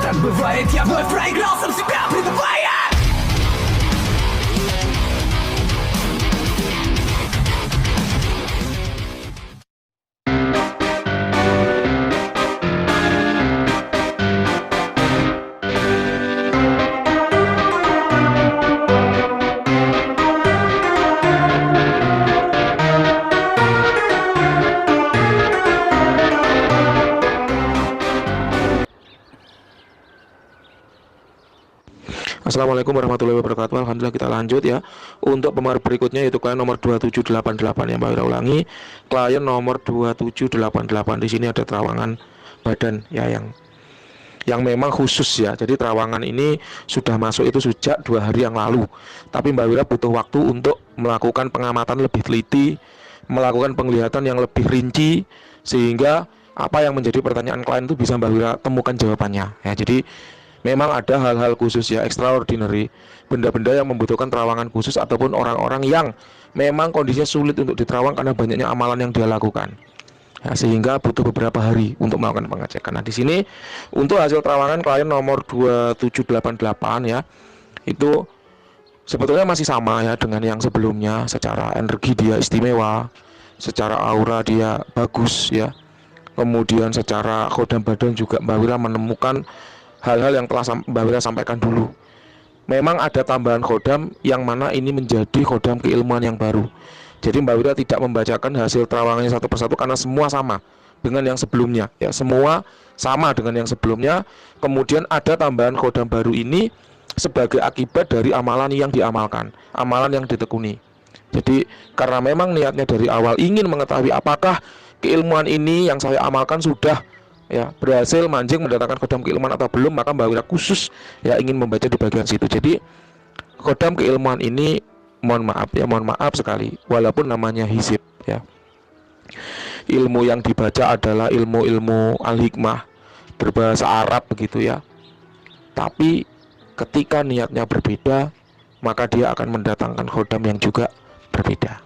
Так бывает, я вновь проиграл, сам себя предавая. Assalamualaikum warahmatullahi wabarakatuh. Alhamdulillah, kita lanjut ya. Untuk pemain berikutnya yaitu klien nomor 2788 yang Mbak Wira ulangi. Klien nomor 2788 di sini ada terawangan badan ya yang memang khusus ya. Jadi terawangan ini sudah masuk itu sejak 2 hari yang lalu. Tapi Mbak Wira butuh waktu untuk melakukan pengamatan lebih teliti, melakukan penglihatan yang lebih rinci, sehingga apa yang menjadi pertanyaan klien itu bisa Mbak Wira temukan jawabannya ya. Jadi memang ada hal-hal khusus ya, extraordinary, benda-benda yang membutuhkan terawangan khusus ataupun orang-orang yang memang kondisinya sulit untuk diterawang karena banyaknya amalan yang dia lakukan ya, sehingga butuh beberapa hari untuk melakukan pengecekan. Nah, di sini untuk hasil terawangan klien nomor 2788 ya, itu sebetulnya masih sama ya dengan yang sebelumnya. Secara energi dia istimewa, secara aura dia bagus ya, kemudian secara khodam badan juga Mbak Wira menemukan hal-hal yang telah Mbak Wira sampaikan dulu. Memang ada tambahan khodam yang mana ini menjadi khodam keilmuan yang baru. Jadi Mbak Wira tidak membacakan hasil terawangannya satu persatu karena semua sama dengan yang sebelumnya ya, semua sama dengan yang sebelumnya. Kemudian ada tambahan khodam baru ini sebagai akibat dari amalan yang diamalkan, amalan yang ditekuni. Jadi karena memang niatnya dari awal ingin mengetahui apakah keilmuan ini yang saya amalkan sudah ya berhasil mancing mendatangkan khodam keilmuan atau belum, maka Mbak Wira khusus ya ingin membaca di bagian situ. Jadi khodam keilmuan ini mohon maaf sekali, walaupun namanya hizib ya, ilmu yang dibaca adalah ilmu-ilmu al-hikmah berbahasa Arab begitu ya, tapi ketika niatnya berbeda maka dia akan mendatangkan khodam yang juga berbeda.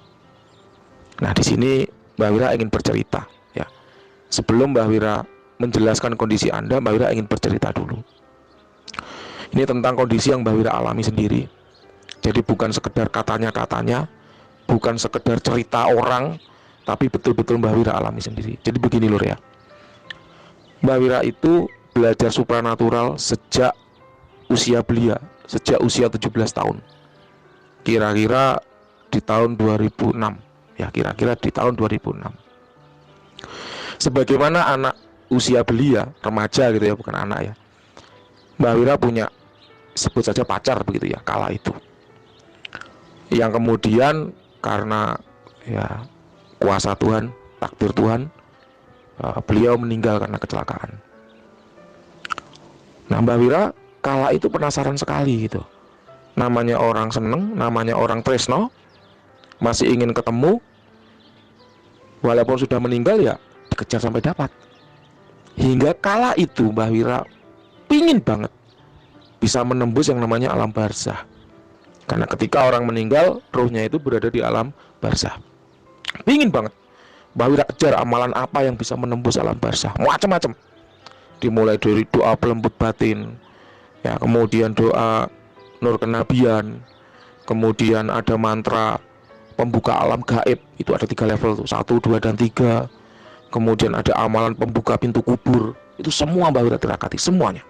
Nah, di sini Mbak Wira ingin bercerita ya. Sebelum Mbak Wira menjelaskan kondisi Anda, Mbak Wira ingin bercerita dulu. Ini tentang kondisi yang Mbak Wira alami sendiri. Jadi bukan sekedar katanya-katanya, bukan sekedar cerita orang, tapi betul-betul Mbak Wira alami sendiri. Jadi begini lur ya, Mbak Wira itu belajar supranatural sejak usia belia, sejak usia 17 tahun. Kira-kira di tahun 2006 ya, kira-kira di tahun 2006. Sebagaimana anak usia belia, remaja gitu ya, bukan anak ya, Mbak Wira punya, sebut saja pacar begitu ya, kala itu, yang kemudian karena ya kuasa Tuhan, takdir Tuhan, beliau meninggal karena kecelakaan. Nah, Mbak Wira kala itu penasaran sekali gitu, namanya orang seneng, namanya orang tresno, masih ingin ketemu, walaupun sudah meninggal ya dikejar sampai dapat. Hingga kala itu Mbak Wira pingin banget bisa menembus yang namanya alam barzah. Karena ketika orang meninggal, ruhnya itu berada di alam barzah. Pingin banget Mbak Wira kejar amalan apa yang bisa menembus alam barzah, macam-macam. Dimulai dari doa pelembut batin ya, kemudian doa nur kenabian, kemudian ada mantra pembuka alam gaib, itu ada 3 level tuh, 1, 2, dan 3. Kemudian ada amalan pembuka pintu kubur. Itu semua Mbak Wira tirakati, semuanya.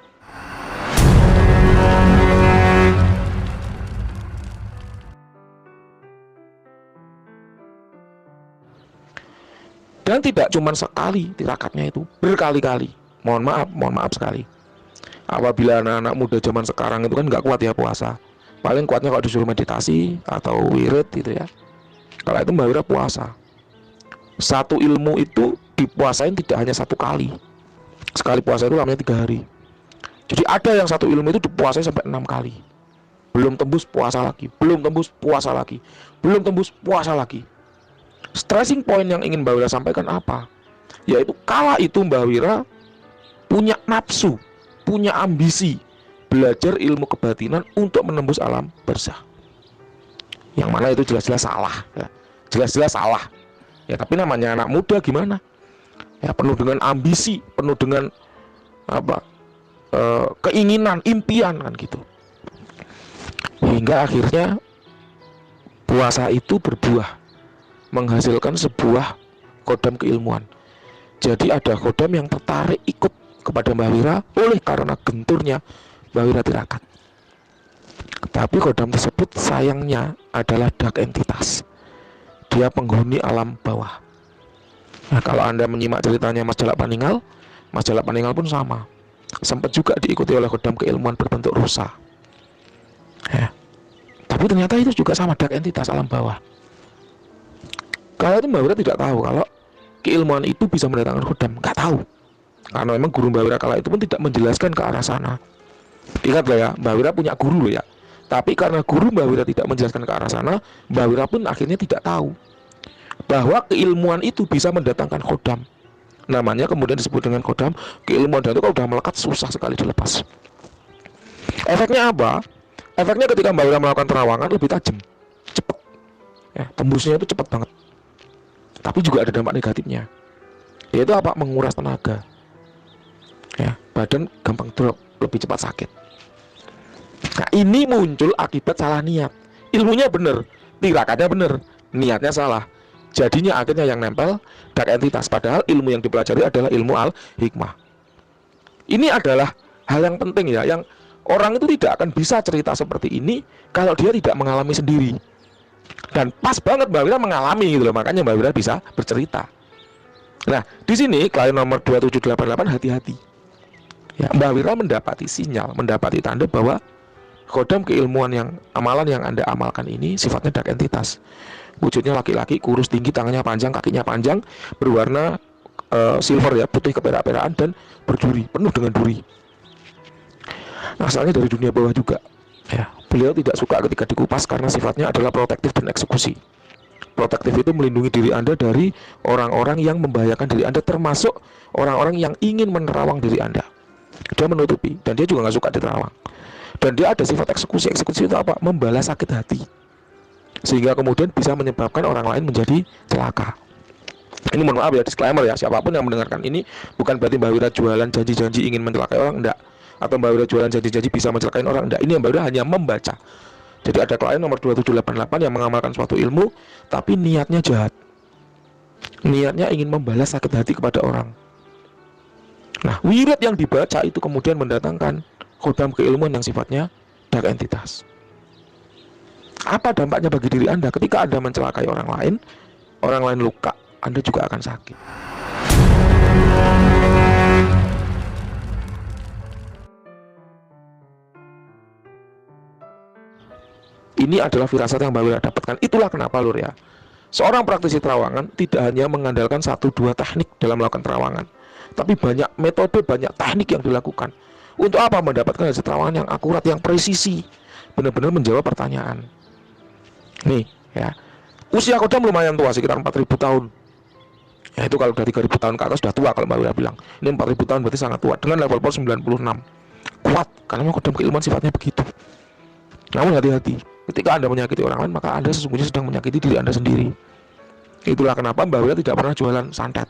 Dan tidak cuma sekali tirakatnya, itu berkali-kali. Mohon maaf sekali. Apabila anak-anak muda zaman sekarang itu kan nggak kuat ya puasa, paling kuatnya kalau disuruh meditasi atau wirid gitu ya. Kalau itu Mbak Wira puasa. Satu ilmu itu dipuasain tidak hanya 1 kali. Sekali puasa itu lamanya 3 hari. Jadi ada yang satu ilmu itu dipuasai sampai 6 kali. Belum tembus puasa lagi, belum tembus puasa lagi, belum tembus puasa lagi. Stressing point yang ingin Mbak Wira sampaikan apa? Yaitu kala itu Mbak Wira punya nafsu, punya ambisi belajar ilmu kebatinan untuk menembus alam barzah. Yang mana itu jelas-jelas salah ya. Jelas-jelas salah ya, tapi namanya anak muda gimana ya, penuh dengan ambisi, penuh dengan keinginan, impian kan gitu. Hingga akhirnya puasa itu berbuah, menghasilkan sebuah kodam keilmuan. Jadi ada kodam yang tertarik ikut kepada Mbah Wira oleh karena genturnya Mbah Wira Tirakat. Tapi kodam tersebut sayangnya adalah dark entitas. Dia penghuni alam bawah. Nah, kalau Anda menyimak ceritanya Mas Jalak Paninggal pun sama. Sempat juga diikuti oleh kodam keilmuan berbentuk rusa. Ya. Tapi ternyata itu juga sama, dark entitas alam bawah. Kalau itu Mbah Wira tidak tahu kalau keilmuan itu bisa mendatangkan kodam, nggak tahu. Karena memang guru Mbah Wira kala itu pun tidak menjelaskan ke arah sana. Ingat ya, Mbah Wira punya guru loh ya. Tapi karena guru Mbah Wira tidak menjelaskan ke arah sana, Mbah Wira pun akhirnya tidak tahu bahwa keilmuan itu bisa mendatangkan kodam. Namanya kemudian disebut dengan kodam keilmuan, dan itu kalau sudah melekat susah sekali dilepas. Efeknya apa? Efeknya ketika Mbah Wira melakukan terawangan lebih tajam, cepat. Ya, tembusnya itu cepat banget. Tapi juga ada dampak negatifnya, yaitu apa? Menguras tenaga. Ya, badan gampang drop, lebih cepat sakit. Nah, ini muncul akibat salah niat. Ilmunya benar, tirakatnya benar, niatnya salah. Jadinya akhirnya yang nempel dark entitas. Padahal ilmu yang dipelajari adalah ilmu al-hikmah. Ini adalah hal yang penting ya, yang orang itu tidak akan bisa cerita seperti ini kalau dia tidak mengalami sendiri. Dan pas banget Mbah Wira mengalami gitu loh, makanya Mbah Wira bisa bercerita. Nah, di sini klien nomor 2788 hati-hati. Ya, Mbah Wira mendapati sinyal, mendapati tanda bahwa kodam keilmuan yang amalan yang Anda amalkan ini sifatnya dark entitas. Wujudnya laki-laki, kurus, tinggi, tangannya panjang, kakinya panjang, berwarna silver ya, putih keperak-perakan dan berduri, penuh dengan duri. Asalnya dari dunia bawah juga. Ya, beliau tidak suka ketika dikupas karena sifatnya adalah protektif dan eksekusi. Protektif itu melindungi diri Anda dari orang-orang yang membahayakan diri Anda, termasuk orang-orang yang ingin menerawang diri Anda. Dia menutupi, dan dia juga nggak suka diterawang. Dan dia ada sifat eksekusi. Eksekusi itu apa? Membalas sakit hati, sehingga kemudian bisa menyebabkan orang lain menjadi celaka. Ini mohon maaf ya, disclaimer ya, siapapun yang mendengarkan ini bukan berarti Mbah Wira jualan janji-janji ingin mencelakai orang, enggak. Atau Mbah Wira jualan janji-janji bisa mencelakai orang, enggak. Ini Mbah Wira hanya membaca. Jadi ada klien nomor 2788 yang mengamalkan suatu ilmu, tapi niatnya jahat. Niatnya ingin membalas sakit hati kepada orang. Nah, wirid yang dibaca itu kemudian mendatangkan kodam keilmuan yang sifatnya dark entitas. Apa dampaknya bagi diri Anda ketika Anda mencelakai orang lain luka, Anda juga akan sakit. Ini adalah firasat yang Mbah Wira dapatkan. Itulah kenapa lur ya, seorang praktisi terawangan tidak hanya mengandalkan 1-2 teknik dalam melakukan terawangan, tapi banyak metode, banyak teknik yang dilakukan. Untuk apa? Mendapatkan hasil terawangan yang akurat, yang presisi, benar-benar menjawab pertanyaan. Nih ya, usia kodam lumayan tua, sekitar 4000 tahun. Ya itu kalau dari 3000 tahun ke atas sudah tua kalau Mbah Wira bilang. Ini 4000 tahun berarti sangat tua, dengan level power 96. Kuat, karena kodam keilmuan sifatnya begitu. Namun hati-hati, ketika Anda menyakiti orang lain, maka Anda sesungguhnya sedang menyakiti diri Anda sendiri. Itulah kenapa Mbah Wira tidak pernah jualan santet.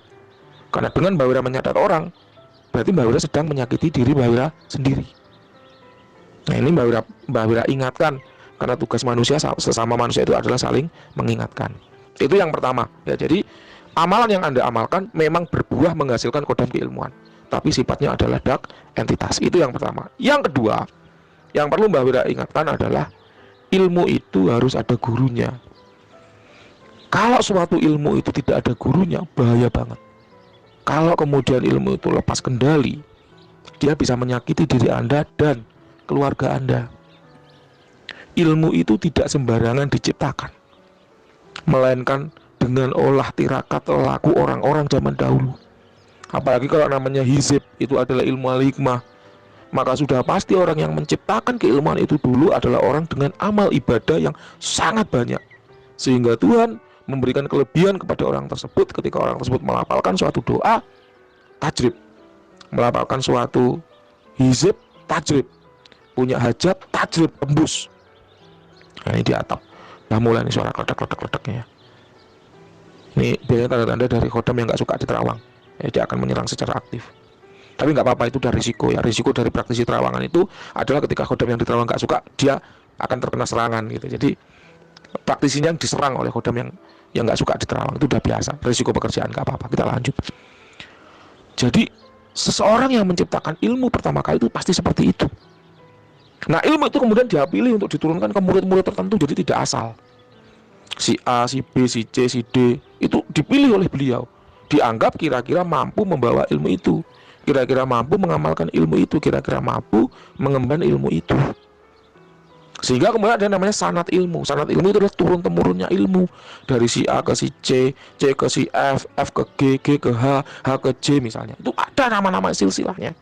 Karena dengan Mbah Wira menyatet orang, berarti Mbah Wira sedang menyakiti diri Mbah Wira sendiri. Nah, ini Mbah Wira ingatkan, karena tugas manusia, sesama manusia itu adalah saling mengingatkan. Itu yang pertama ya. Jadi amalan yang Anda amalkan memang berbuah menghasilkan kodam keilmuan, tapi sifatnya adalah dark entitas. Itu yang pertama. Yang kedua, yang perlu Mbah Wira ingatkan adalah ilmu itu harus ada gurunya. Kalau suatu ilmu itu tidak ada gurunya, bahaya banget. Kalau kemudian ilmu itu lepas kendali, dia bisa menyakiti diri Anda dan keluarga Anda. Ilmu itu tidak sembarangan diciptakan, melainkan dengan olah tirakat laku orang-orang zaman dahulu. Apalagi kalau namanya hizib, itu adalah ilmu al-hikmah, maka sudah pasti orang yang menciptakan keilmuan itu dulu adalah orang dengan amal ibadah yang sangat banyak, sehingga Tuhan memberikan kelebihan kepada orang tersebut ketika orang tersebut melafalkan suatu doa, tajrib, melafalkan suatu hizib, tajrib, punya hajat, tajrib, tembus. Nah, ini di atap, nah mulai nih suara kledak-kledak-kledaknya. Ini biasanya tanda-tanda dari kodam yang nggak suka diterawang, ya, dia akan menyerang secara aktif. Tapi nggak apa-apa, itu udah risiko ya. Risiko dari praktisi terawangan itu adalah ketika khodam yang di terawang nggak suka, dia akan terkena serangan gitu. Jadi praktisinya yang diserang oleh khodam yang nggak suka di terawang itu udah biasa. Risiko pekerjaan nggak apa-apa. Kita lanjut. Jadi seseorang yang menciptakan ilmu pertama kali itu pasti seperti itu. Nah, ilmu itu kemudian dia pilih untuk diturunkan ke murid-murid tertentu, jadi tidak asal. Si A, si B, si C, si D itu dipilih oleh beliau. Dianggap kira-kira mampu membawa ilmu itu, kira-kira mampu mengamalkan ilmu itu, kira-kira mampu mengemban ilmu itu. Sehingga kemudian ada namanya sanad ilmu. Sanad ilmu itu adalah turun-temurunnya ilmu dari si A ke si C, C ke si F, F ke G, G ke H, H ke J misalnya. Itu ada nama-nama silsilahnya.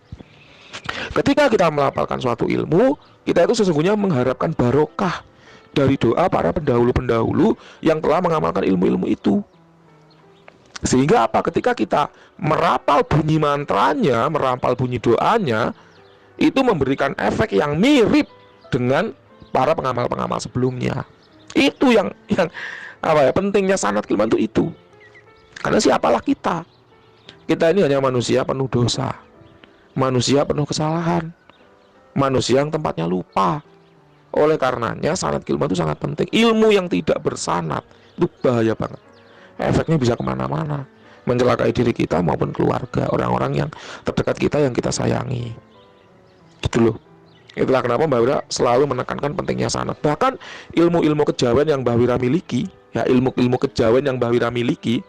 Ketika kita melafalkan suatu ilmu, kita itu sesungguhnya mengharapkan barokah dari doa para pendahulu-pendahulu yang telah mengamalkan ilmu-ilmu itu. Sehingga apa? Ketika kita merapal bunyi mantranya, merapal bunyi doanya, itu memberikan efek yang mirip dengan para pengamal-pengamal sebelumnya. Itu yang apa ya, pentingnya sanad ilmu itu. Karena siapalah kita? Kita ini hanya manusia penuh dosa, manusia penuh kesalahan, manusia yang tempatnya lupa. Oleh karenanya sanad ilmu itu sangat penting. Ilmu yang tidak bersanad itu bahaya banget. Efeknya bisa kemana-mana, mencelakai diri kita maupun keluarga, orang-orang yang terdekat kita yang kita sayangi. Gitu loh. Itulah kenapa Mbak Wira selalu menekankan pentingnya sanad. Bahkan ilmu-ilmu kejawen yang Mbak Wira miliki, ya ilmu-ilmu kejawen yang Mbak Wira miliki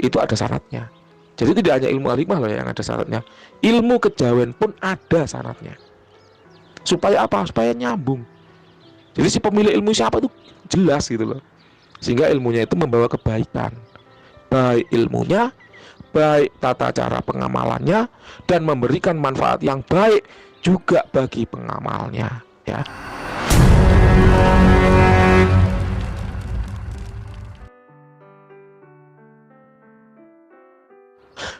itu ada syaratnya. Jadi tidak hanya ilmu al-hikmah loh yang ada syaratnya. Ilmu kejawen pun ada syaratnya. Supaya apa? Supaya nyambung. Jadi si pemilik ilmu siapa itu jelas gitu loh. Sehingga ilmunya itu membawa kebaikan. Baik ilmunya, baik tata cara pengamalannya, dan memberikan manfaat yang baik juga bagi pengamalnya, ya.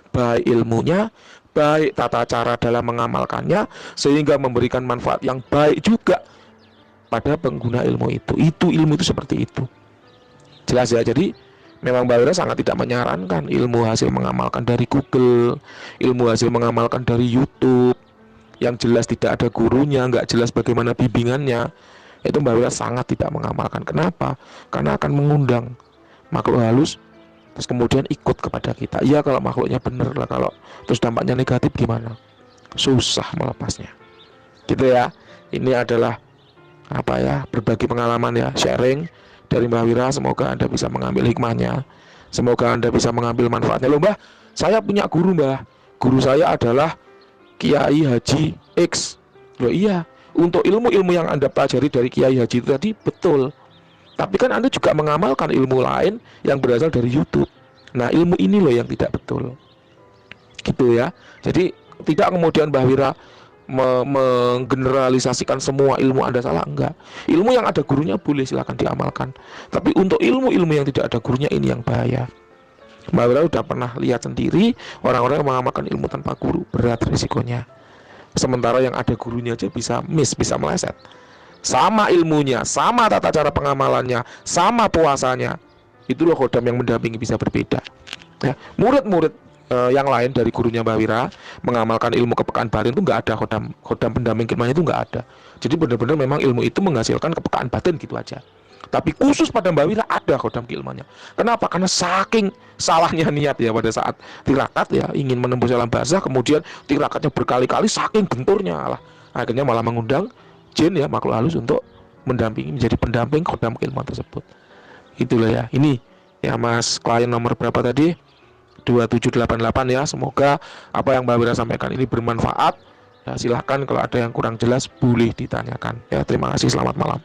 Baik ilmunya, baik tata cara dalam mengamalkannya, sehingga memberikan manfaat yang baik juga pada pengguna ilmu itu. Ilmu itu seperti itu. Jelas ya. Jadi memang Mbak Wira sangat tidak menyarankan ilmu hasil mengamalkan dari Google, ilmu hasil mengamalkan dari YouTube yang jelas tidak ada gurunya, nggak jelas bagaimana bimbingannya. Itu Mbak Wira sangat tidak mengamalkan. Kenapa? Karena akan mengundang makhluk halus terus kemudian ikut kepada kita. Iya kalau makhluknya benar lah, kalau terus dampaknya negatif gimana? Susah melepasnya. Gitu ya. Ini adalah apa ya, berbagi pengalaman ya, sharing dari Mbak Wira. Semoga Anda bisa mengambil hikmahnya, semoga Anda bisa mengambil manfaatnya. Loh Mbah, saya punya guru Mbah, guru saya adalah Kiai Haji X. Loh iya, untuk ilmu-ilmu yang Anda pelajari dari Kiai Haji itu tadi betul. Tapi kan Anda juga mengamalkan ilmu lain yang berasal dari YouTube. Nah ilmu ini loh yang tidak betul. Gitu ya. Jadi tidak kemudian Mbah Wira menggeneralisasikan semua ilmu Anda salah, enggak. Ilmu yang ada gurunya boleh silakan diamalkan. Tapi untuk ilmu-ilmu yang tidak ada gurunya ini yang bahaya. Mbak Wira udah pernah lihat sendiri orang-orang yang mengamalkan ilmu tanpa guru, berat risikonya. Sementara yang ada gurunya aja bisa miss, bisa meleset. Sama ilmunya, sama tata cara pengamalannya, sama puasanya. Itu loh khodam yang mendampingi bisa berbeda. Ya, murid-murid yang lain dari gurunya Mbak Wira mengamalkan ilmu kepekaan batin itu nggak ada khodam pendamping ilmunya itu nggak ada. Jadi benar-benar memang ilmu itu menghasilkan kepekaan batin gitu aja. Tapi khusus pada Mbak Wira ada khodam keilmuannya. Kenapa? Karena saking salahnya niat ya pada saat tirakat ya, ingin menembus alam barzah, kemudian tirakatnya berkali-kali, saking benturnya lah, akhirnya malah mengundang jin ya, makhluk halus untuk mendampingi, menjadi pendamping khodam keilmuan tersebut. Itulah ya. Ini ya Mas, klien nomor berapa tadi? 2788 ya. Semoga apa yang Mbak Wira sampaikan ini bermanfaat. Ya, silahkan kalau ada yang kurang jelas boleh ditanyakan. Ya, terima kasih, selamat malam.